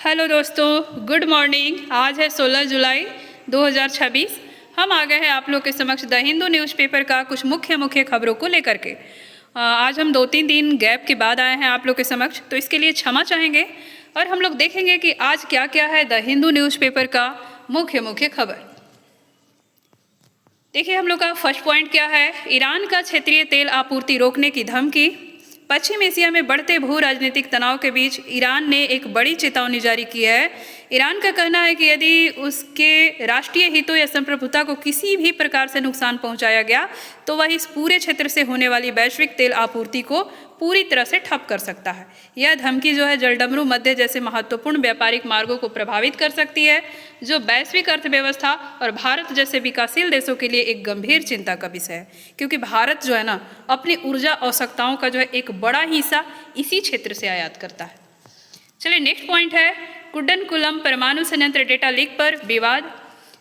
Hello दोस्तों, good morning. आज है 16 जुलाई 2026। हम आ गए हैं आप लोग के समक्ष द हिंदू न्यूज़पेपर का कुछ मुख्य खबरों को लेकर के। आज हम 2-3 दिन गैप के बाद आए हैं आप लोग के समक्ष, तो इसके लिए क्षमा चाहेंगे और हम लोग देखेंगे कि आज क्या क्या है द हिंदू न्यूज़पेपर का मुख्य खबर। देखिए, हम लोग का फर्स्ट पॉइंट क्या है। ईरान का क्षेत्रीय तेल आपूर्ति रोकने की धमकी। पश्चिम एशिया में बढ़ते भू राजनीतिक तनाव के बीच ईरान ने एक बड़ी चेतावनी जारी की है। ईरान का कहना है कि यदि उसके राष्ट्रीय हितों या संप्रभुता को किसी भी प्रकार से नुकसान पहुंचाया गया तो वह इस पूरे क्षेत्र से होने वाली वैश्विक तेल आपूर्ति को पूरी तरह से ठप कर सकता है। यह धमकी जो है जलडमरू मध्य जैसे महत्वपूर्ण व्यापारिक मार्गों को प्रभावित कर सकती है, जो वैश्विक अर्थव्यवस्था और भारत जैसे विकासशील देशों के लिए एक गंभीर चिंता का विषय है, क्योंकि भारत जो है ना अपनी ऊर्जा आवश्यकताओं का जो है एक बड़ा हिस्सा इसी क्षेत्र से आयात करता है। चलिए, नेक्स्ट पॉइंट है कुड्डनकुलम परमाणु संयंत्र डेटा लीक पर विवाद।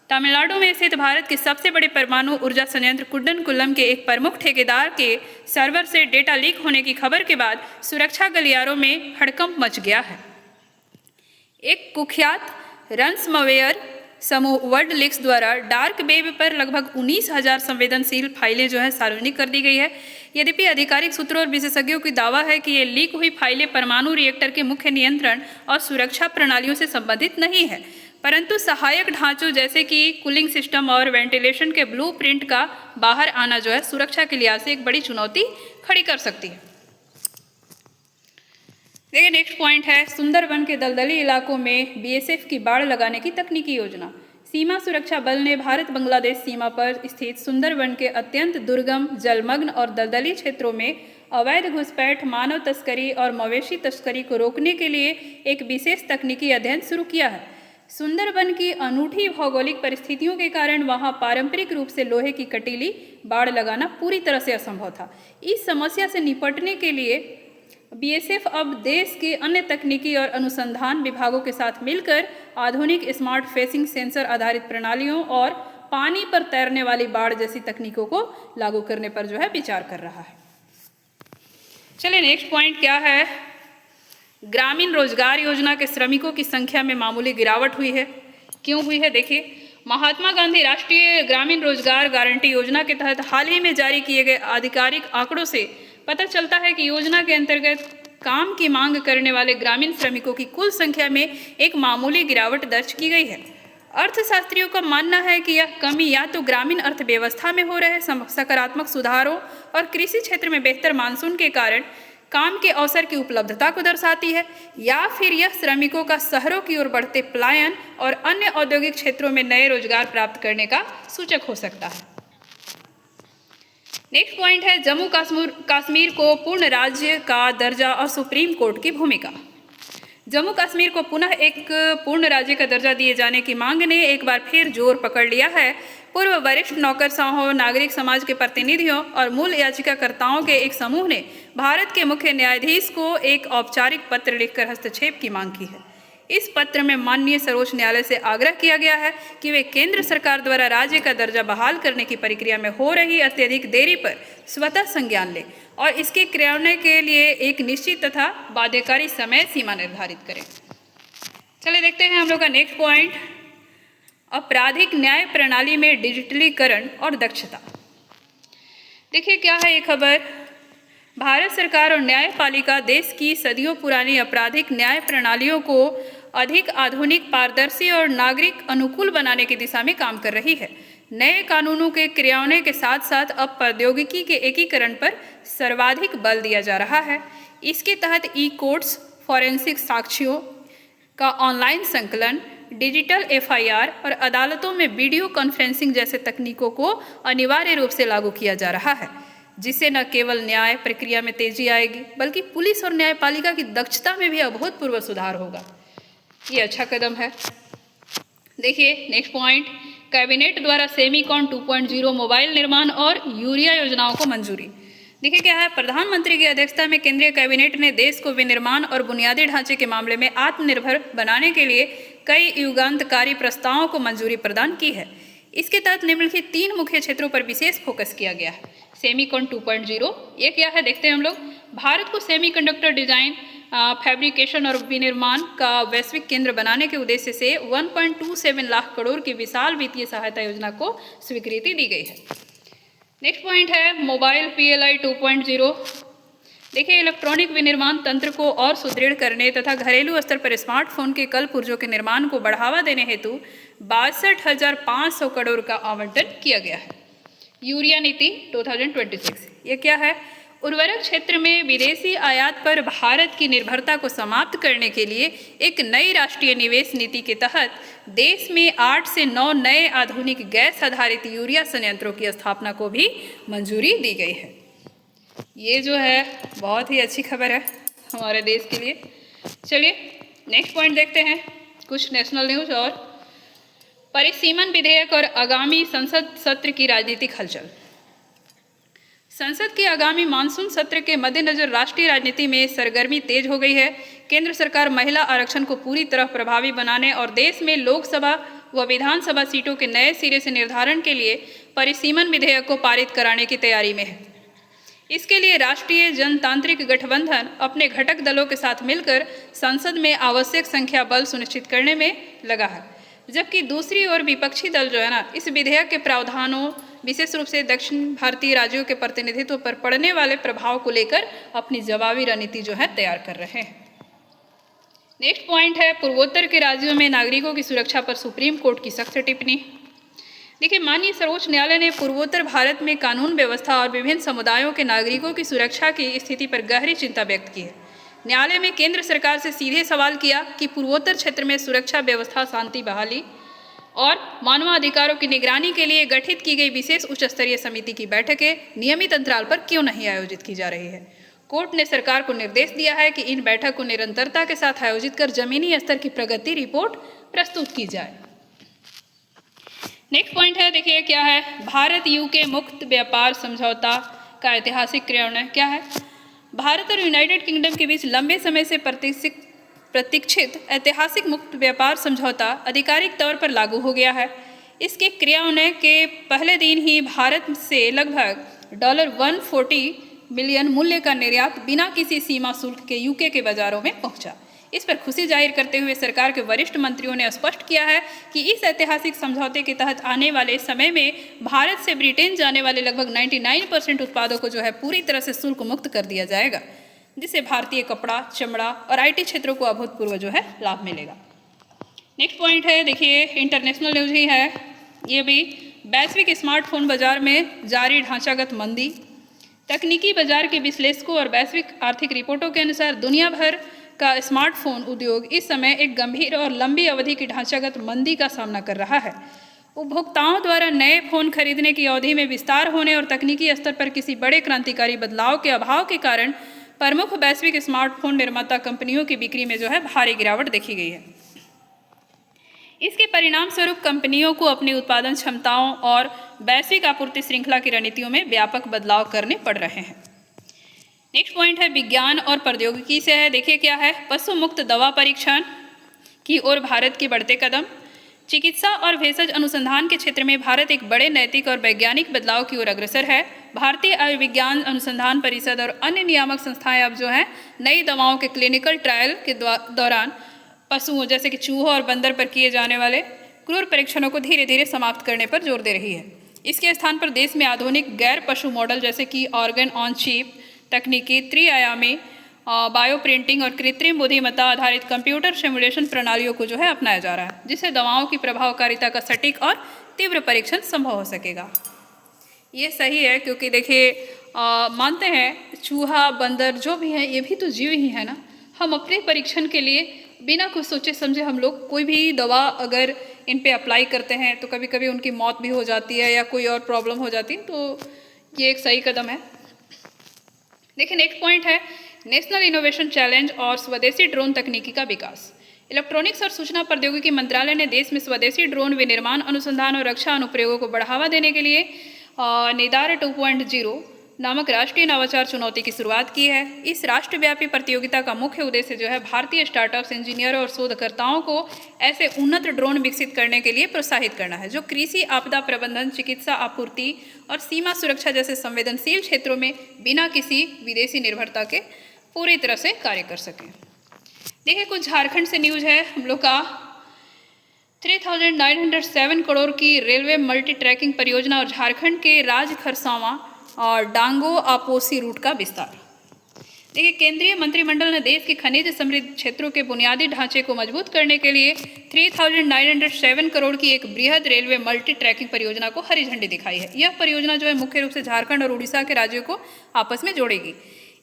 तमिलनाडु में स्थित भारत के सबसे बड़े परमाणु ऊर्जा संयंत्र कुड्डनकुलम के एक प्रमुख ठेकेदार के सर्वर से डेटा लीक होने की खबर के बाद सुरक्षा गलियारों में हड़कंप मच गया है। एक कुख्यात रंसमवेयर समूह वर्ल्ड लीक्स द्वारा डार्क वेब पर लगभग 19,000 संवेदनशील फाइलें जो है सार्वजनिक कर दी गई है। यद्यपि आधिकारिक सूत्रों और विशेषज्ञों की दावा है कि ये लीक हुई फाइलें परमाणु रिएक्टर के मुख्य नियंत्रण और सुरक्षा प्रणालियों से संबंधित नहीं है, परंतु सहायक ढांचों जैसे कि कूलिंग सिस्टम और वेंटिलेशन के ब्लूप्रिंट का बाहर आना जो है सुरक्षा के लिहाज से एक बड़ी चुनौती खड़ी कर सकती है। देखिए, नेक्स्ट पॉइंट है सुंदरबन के दलदली इलाकों में बीएसएफ की बाड़ लगाने की तकनीकी योजना। सीमा सुरक्षा बल ने भारत बांग्लादेश सीमा पर स्थित सुंदरबन के अत्यंत दुर्गम, जलमग्न और दलदली क्षेत्रों में अवैध घुसपैठ, मानव तस्करी और मवेशी तस्करी को रोकने के लिए एक विशेष तकनीकी अध्ययन शुरू किया है। सुंदरबन की अनूठी भौगोलिक परिस्थितियों के कारण वहां पारंपरिक रूप से लोहे की कटीली बाड़ लगाना पूरी तरह से असंभव था। इस समस्या से निपटने के लिए बीएसएफ अब देश के अन्य तकनीकी और अनुसंधान विभागों के साथ मिलकर आधुनिक स्मार्ट फेसिंग सेंसर आधारित प्रणालियों और पानी पर तैरने वाली बाड़ जैसी तकनीकों को लागू करने पर जो है विचार कर रहा है। चलिए, नेक्स्ट पॉइंट क्या है। ग्रामीण रोजगार योजना के श्रमिकों की संख्या में मामूली गिरावट हुई है। क्यों हुई है? देखिए, महात्मा गांधी राष्ट्रीय ग्रामीण रोजगार गारंटी योजना के तहत हाल ही में जारी किए गए आधिकारिक आंकड़ों से पता चलता है कि योजना के अंतर्गत काम की मांग करने वाले ग्रामीण श्रमिकों की कुल संख्या में एक मामूली गिरावट दर्ज की गई है। अर्थशास्त्रियों का मानना है कि यह कमी या तो ग्रामीण अर्थव्यवस्था में हो रहे सकारात्मक सुधारों और कृषि क्षेत्र में बेहतर मानसून के कारण काम के अवसर की उपलब्धता को दर्शाती है, या फिर यह श्रमिकों का शहरों की ओर बढ़ते पलायन और अन्य औद्योगिक क्षेत्रों में नए रोजगार प्राप्त करने का सूचक हो सकता है। नेक्स्ट पॉइंट है जम्मू कश्मीर को पूर्ण राज्य का दर्जा और सुप्रीम कोर्ट की भूमिका। जम्मू कश्मीर को पुनः एक पूर्ण राज्य का दर्जा दिए जाने की मांग ने एक बार फिर जोर पकड़ लिया है। पूर्व वरिष्ठ नौकरशाहों, नागरिक समाज के प्रतिनिधियों और मूल याचिकाकर्ताओं के एक समूह ने भारत के मुख्य न्यायाधीश को एक औपचारिक पत्र लिखकर हस्तक्षेप की मांग की है। इस पत्र में माननीय सर्वोच्च न्यायालय से आग्रह किया गया है कि वे केंद्र सरकार द्वारा राज्य का दर्जा बहाल करने की प्रक्रिया में हो रही अत्यधिक देरी पर स्वतः संज्ञान लें और इसके क्रियान्वयन के लिए एक निश्चित तथा बाध्यकारी समय सीमा निर्धारित करें। चलिए, देखते हैं हम लोग का नेक्स्ट पॉइंट, आपराधिक न्याय प्रणाली में डिजिटलीकरण और दक्षता। देखिए, क्या है ये खबर। भारत सरकार और न्यायपालिका देश की सदियों पुरानी आपराधिक न्याय प्रणालियों को अधिक आधुनिक, पारदर्शी और नागरिक अनुकूल बनाने की दिशा में काम कर रही है। नए कानूनों के क्रियान्वयन के साथ साथ अब प्रौद्योगिकी के एकीकरण पर सर्वाधिक बल दिया जा रहा है। इसके तहत ई कोर्ट्स, फॉरेंसिक साक्ष्यों का ऑनलाइन संकलन, डिजिटल एफआईआर और अदालतों में वीडियो कॉन्फ्रेंसिंग जैसे तकनीकों को अनिवार्य रूप से लागू किया जा रहा है, जिससे न केवल न्याय प्रक्रिया में तेजी आएगी बल्कि पुलिस और न्यायपालिका की दक्षता में भी अभूतपूर्व सुधार होगा। ये अच्छा कदम है। देखिए, नेक्स्ट पॉइंट, कैबिनेट द्वारा सेमीकॉन 2.0 मोबाइल निर्माण और यूरिया योजनाओं को मंजूरी। देखिए, क्या है। प्रधानमंत्री की अध्यक्षता में केंद्रीय कैबिनेट ने देश को विनिर्माण और बुनियादी ढांचे के मामले में आत्मनिर्भर बनाने के लिए कई युगांतकारी प्रस्तावों को मंजूरी प्रदान की है। इसके तहत निम्नलिखित 3 मुख्य क्षेत्रों पर विशेष फोकस किया गया है। सेमीकॉन 2.0 ये क्या है, देखते हैं हम लोग। भारत को सेमीकंडक्टर डिजाइन, फैब्रिकेशन और विनिर्माण का वैश्विक केंद्र बनाने के उद्देश्य से 1.27 लाख करोड़ की विशाल वित्तीय सहायता योजना को स्वीकृति दी गई है। नेक्स्ट पॉइंट है मोबाइल PLI 2.0। देखिए, इलेक्ट्रॉनिक विनिर्माण तंत्र को और सुदृढ़ करने तथा घरेलू स्तर पर स्मार्टफोन के कल पुर्जों के निर्माण को बढ़ावा देने हेतु 62,500 करोड़ का आवंटन किया गया है। यूरिया नीति 2026, ये क्या है? उर्वरक क्षेत्र में विदेशी आयात पर भारत की निर्भरता को समाप्त करने के लिए एक नई राष्ट्रीय निवेश नीति के तहत देश में 8 से 9 नए आधुनिक गैस आधारित यूरिया संयंत्रों की स्थापना को भी मंजूरी दी गई है। ये जो है बहुत ही अच्छी खबर है हमारे देश के लिए। चलिए नेक्स्ट पॉइंट देखते हैं, कुछ नेशनल न्यूज और परिसीमन विधेयक और आगामी संसद सत्र की राजनीतिक हलचल। संसद के आगामी मानसून सत्र के मद्देनजर राष्ट्रीय राजनीति में सरगर्मी तेज हो गई है। केंद्र सरकार महिला आरक्षण को पूरी तरह प्रभावी बनाने और देश में लोकसभा व विधानसभा सीटों के नए सिरे से निर्धारण के लिए परिसीमन विधेयक को पारित कराने की तैयारी में है। इसके लिए राष्ट्रीय जनतांत्रिक गठबंधन अपने घटक दलों के साथ मिलकर संसद में आवश्यक संख्या बल सुनिश्चित करने में लगा है, जबकि दूसरी ओर विपक्षी दल जो है ना, इस विधेयक के प्रावधानों विशेष रूप से दक्षिण भारतीय राज्यों के प्रतिनिधित्व पर पड़ने वाले प्रभाव को लेकर अपनी जवाबी रणनीति जो है तैयार कर रहे हैं। नेक्स्ट पॉइंट है पूर्वोत्तर के राज्यों में नागरिकों की सुरक्षा पर सुप्रीम कोर्ट की सख्त टिप्पणी। देखिए, माननीय सर्वोच्च न्यायालय ने पूर्वोत्तर भारत में कानून व्यवस्था और विभिन्न समुदायों के नागरिकों की सुरक्षा की स्थिति पर गहरी चिंता व्यक्त की है। न्यायालय में केंद्र सरकार से सीधे सवाल किया कि पूर्वोत्तर क्षेत्र में सुरक्षा व्यवस्था, शांति बहाली और मानवाधिकारों की निगरानी के लिए गठित की गई विशेष उच्च स्तरीय समिति की बैठकें नियमित अंतराल पर क्यों नहीं आयोजित की जा रही है। कोर्ट ने सरकार को निर्देश दिया है कि इन बैठक को निरंतरता के साथ आयोजित कर जमीनी स्तर की प्रगति रिपोर्ट प्रस्तुत की जाए। नेक्स्ट पॉइंट है, देखिए क्या है, भारत UK मुक्त व्यापार समझौता का ऐतिहासिक क्रियान्वयन क्या है। भारत और यूनाइटेड किंगडम के बीच लंबे समय से प्रतीक्षित ऐतिहासिक मुक्त व्यापार समझौता आधिकारिक तौर पर लागू हो गया है। इसके क्रियान्वयन के पहले दिन ही भारत से लगभग $140 बिलियन मूल्य का निर्यात बिना किसी सीमा शुल्क के UK के बाजारों में पहुंचा। इस पर खुशी जाहिर करते हुए सरकार के वरिष्ठ मंत्रियों ने स्पष्ट किया है कि इस ऐतिहासिक समझौते के तहत आने वाले समय में भारत से ब्रिटेन जाने वाले लगभग 99% उत्पादों को जो है पूरी तरह से शुल्क मुक्त कर दिया जाएगा, जिससे भारतीय कपड़ा, चमड़ा और IT क्षेत्रों को अभूतपूर्व जो है लाभ मिलेगा। नेक्स्ट पॉइंट है, देखिए इंटरनेशनल न्यूज ही है ये भी। वैश्विक स्मार्टफोन बाजार में जारी ढांचागत मंदी। तकनीकी बाजार के विश्लेषकों और वैश्विक आर्थिक रिपोर्टों के अनुसार दुनिया भर का स्मार्टफोन उद्योग इस समय एक गंभीर और लंबी अवधि की ढांचागत मंदी का सामना कर रहा है। उपभोक्ताओं द्वारा नए फोन खरीदने की अवधि में विस्तार होने और तकनीकी स्तर पर किसी बड़े क्रांतिकारी बदलाव के अभाव के कारण प्रमुख वैश्विक स्मार्टफोन निर्माता कंपनियों की बिक्री में जो है भारी गिरावट देखी गई है। इसके परिणाम स्वरूप कंपनियों को अपनी उत्पादन क्षमताओं और वैश्विक आपूर्ति श्रृंखला की रणनीतियों में व्यापक बदलाव करने पड़ रहे हैं। नेक्स्ट पॉइंट है विज्ञान और प्रौद्योगिकी से है। देखिए क्या है, पशु मुक्त दवा परीक्षण की ओर भारत के बढ़ते कदम। चिकित्सा और भेषज अनुसंधान के क्षेत्र में भारत एक बड़े नैतिक और वैज्ञानिक बदलाव की ओर अग्रसर है। भारतीय आयुर्विज्ञान अनुसंधान परिषद और अन्य नियामक संस्थाएं अब जो है नई दवाओं के क्लिनिकल ट्रायल के दौरान पशुओं जैसे कि चूहों और बंदर पर किए जाने वाले क्रूर परीक्षणों को धीरे धीरे समाप्त करने पर जोर दे रही है। इसके स्थान पर देश में आधुनिक गैर पशु मॉडल जैसे कि ऑर्गन ऑन चिप तकनीकी, त्रिआयामी बायो प्रिंटिंग और कृत्रिम बुद्धिमत्ता आधारित कंप्यूटर सिमुलेशन प्रणालियों को जो है अपनाया जा रहा है, जिससे दवाओं की प्रभावकारिता का सटीक और तीव्र परीक्षण संभव हो सकेगा। ये सही है क्योंकि देखिए मानते हैं चूहा, बंदर जो भी हैं ये भी तो जीव ही है ना। हम अपने परीक्षण के लिए बिना कुछ सोचे समझे हम लोग कोई भी दवा अगर इन पे अप्लाई करते हैं तो कभी कभी उनकी मौत भी हो जाती है या कोई और प्रॉब्लम हो जाती है, तो ये एक सही कदम है। देखिए नेक्स्ट पॉइंट है नेशनल इनोवेशन चैलेंज और स्वदेशी ड्रोन तकनीकी का विकास। इलेक्ट्रॉनिक्स और सूचना प्रौद्योगिकी मंत्रालय ने देश में स्वदेशी ड्रोन विनिर्माण, अनुसंधान और रक्षा अनुप्रयोगों को बढ़ावा देने के लिए निदार 2.0 नामक राष्ट्रीय नवाचार चुनौती की शुरुआत की है। इस राष्ट्रव्यापी प्रतियोगिता का मुख्य उद्देश्य जो है भारतीय स्टार्टअप्स, इंजीनियरों और शोधकर्ताओं को ऐसे उन्नत ड्रोन विकसित करने के लिए प्रोत्साहित करना है जो कृषि, आपदा प्रबंधन, चिकित्सा आपूर्ति और सीमा सुरक्षा जैसे संवेदनशील क्षेत्रों में बिना किसी विदेशी निर्भरता के पूरी तरह से कार्य कर सकें। देखिए कुछ झारखंड से न्यूज़ है हम लोग का। 3,907 करोड़ की रेलवे मल्टी ट्रैकिंग परियोजना और झारखंड के राज खरसावां और डांगो आपोसी रूट का विस्तार। देखिए केंद्रीय मंत्रिमंडल ने देश के खनिज समृद्ध क्षेत्रों के बुनियादी ढांचे को मजबूत करने के लिए 3,907 करोड़ की एक बृहद रेलवे मल्टी ट्रैकिंग परियोजना को हरी झंडी दिखाई है। यह परियोजना जो है मुख्य रूप से झारखंड और उड़ीसा के राज्यों को आपस में जोड़ेगी।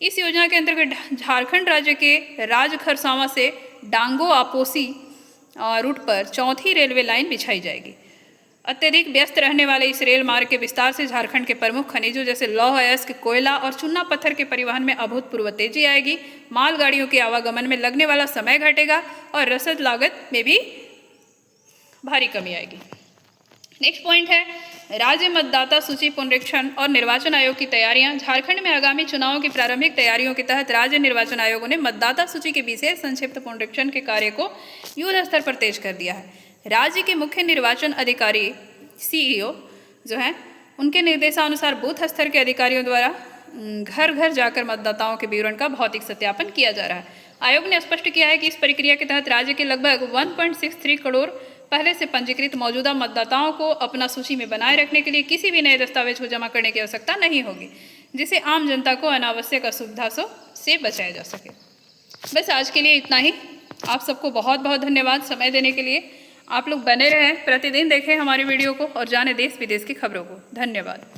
इस योजना के अंतर्गत झारखंड राज्य के राज खरसावां से डांगो आपोसी रूट पर चौथी रेलवे लाइन बिछाई जाएगी। अत्यधिक व्यस्त रहने वाले इस रेल मार्ग के विस्तार से झारखंड के प्रमुख खनिजों जैसे लौह अयस्क, कोयला और चूना पत्थर के परिवहन में अभूतपूर्व तेजी आएगी। मालगाड़ियों के आवागमन में लगने वाला समय घटेगा और रसद लागत में भी भारी कमी आएगी। नेक्स्ट पॉइंट है राज्य मतदाता सूची पुनरीक्षण और निर्वाचन आयोग की तैयारियां। झारखंड में आगामी चुनावों की प्रारंभिक तैयारियों के तहत राज्य निर्वाचन आयोग ने मतदाता सूची के विशेष संक्षिप्त पुनरीक्षण के कार्य को युद्ध स्तर पर तेज कर दिया है। राज्य के मुख्य निर्वाचन अधिकारी CEO जो हैं उनके निर्देशानुसार बूथ स्तर के अधिकारियों द्वारा घर घर जाकर मतदाताओं के विवरण का भौतिक सत्यापन किया जा रहा है। आयोग ने स्पष्ट किया है कि इस प्रक्रिया के तहत राज्य के लगभग 1.63 करोड़ पहले से पंजीकृत मौजूदा मतदाताओं को अपना सूची में बनाए रखने के लिए किसी भी नए दस्तावेज को जमा करने की आवश्यकता नहीं होगी, जिससे आम जनता को अनावश्यक असुविधा से बचाया जा सके। बस आज के लिए इतना ही। आप सबको बहुत बहुत धन्यवाद समय देने के लिए। आप लोग बने रहें, प्रतिदिन देखें हमारी वीडियो को और जानें देश विदेश की खबरों को। धन्यवाद।